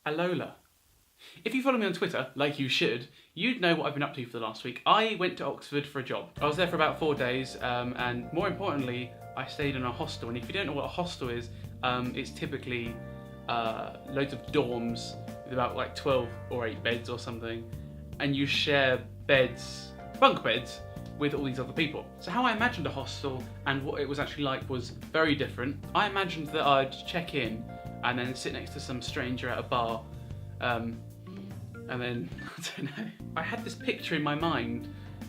Alola. If you follow me on Twitter, like you should, you'd know what I've been up to for the last week. I went to Oxford for a job. I was there for about 4 days, and more importantly, I stayed in a hostel. And if you don't know what a hostel is, it's typically loads of dorms with about like 12 or 8 beds or something, and you share beds, bunk beds, with all these other people. So how I imagined a hostel and what it was actually like was very different. I imagined that I'd check in and then sit next to some stranger at a bar, and then, I don't know, I had this picture in my mind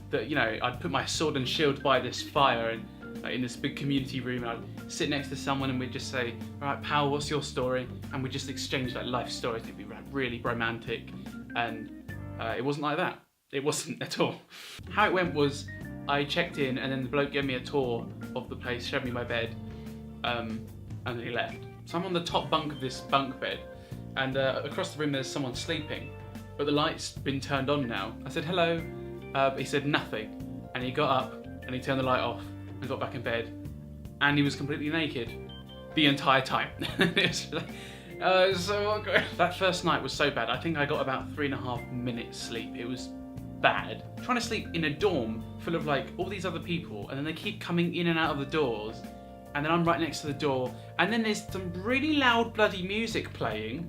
that, you know, I'd put my sword and shield by this fire and like, in this big community room, and I'd sit next to someone and we'd just say, alright pal, what's your story? And we'd just exchange like life stories. It'd be really romantic, and it wasn't like that. It wasn't at all. How it went was, I checked in and then the bloke gave me a tour of the place, showed me my bed, and then he left. So I'm on the top bunk of this bunk bed, and across the room there's someone sleeping, but the light's been turned on now. I said hello, but he said nothing, and he got up and he turned the light off and got back in bed, and he was completely naked the entire time. It was like, it was so awkward. That first night was so bad. I think I got about 3.5 minutes sleep. It was bad. Trying to sleep in a dorm full of like all these other people, and then they keep coming in and out of the doors, and then I'm right next to the door, and then there's some really loud bloody music playing.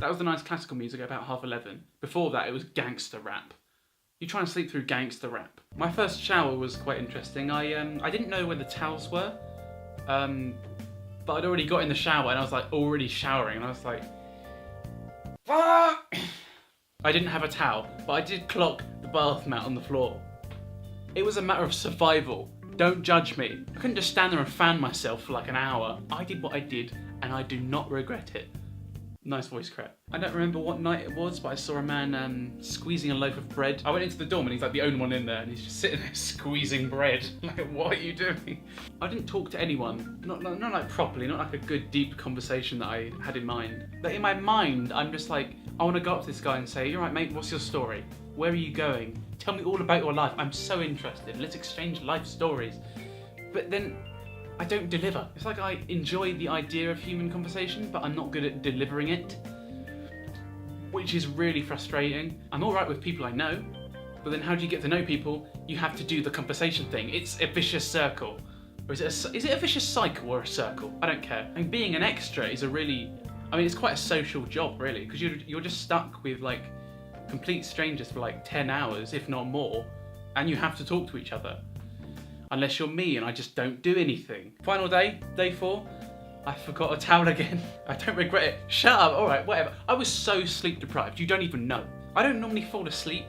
That was the nice classical music at about 11:30. Before that it was gangster rap. You're trying to sleep through gangster rap. My first shower was quite interesting. I didn't know where the towels were, but I'd already got in the shower and I was like already showering, and I was like, fuck! I didn't have a towel, but I did clock the bath mat on the floor. It was a matter of survival. Don't judge me. I couldn't just stand there and fan myself for like an hour. I did what I did and I do not regret it. Nice voice crack. I don't remember what night it was, but I saw a man squeezing a loaf of bread. I went into the dorm and he's like the only one in there, and he's just sitting there squeezing bread. Like, what are you doing? I didn't talk to anyone, not like properly, not like a good deep conversation that I had in mind. But in my mind, I'm just like, I want to go up to this guy and say, you're right mate, what's your story? Where are you going? Tell me all about your life. I'm so interested. Let's exchange life stories. But then I don't deliver. It's like I enjoy the idea of human conversation, but I'm not good at delivering it, which is really frustrating. I'm alright with people I know, but then how do you get to know people? You have to do the conversation thing. It's a vicious circle. Or is it a vicious cycle or a circle? I don't care. I mean, being an extra is it's quite a social job really, because you're just stuck with like complete strangers for like 10 hours, if not more, and you have to talk to each other. Unless you're me and I just don't do anything. Final day, day 4, I forgot a towel again. I don't regret it. Shut up, alright, whatever. I was so sleep deprived, you don't even know. I don't normally fall asleep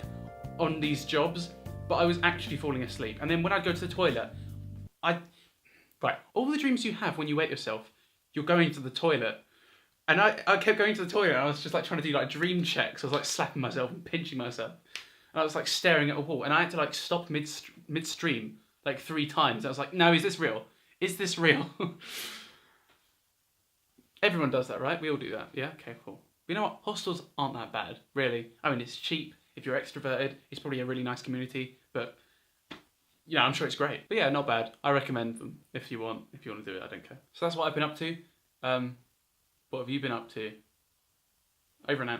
on these jobs, but I was actually falling asleep. And then when I'd go to the toilet, right, all the dreams you have when you wet yourself, you're going to the toilet. And I kept going to the toilet and I was just like trying to do like dream checks. I was like slapping myself and pinching myself. And I was like staring at a wall, and I had to like stop midstream like 3 times. I was like, no, is this real? Is this real? Everyone does that, right? We all do that. Yeah, okay, cool. You know what? Hostels aren't that bad, really. I mean, it's cheap. If you're extroverted, it's probably a really nice community, but yeah, I'm sure it's great. But yeah, not bad. I recommend them if you want to do it, I don't care. So that's what I've been up to. What have you been up to? Over and out.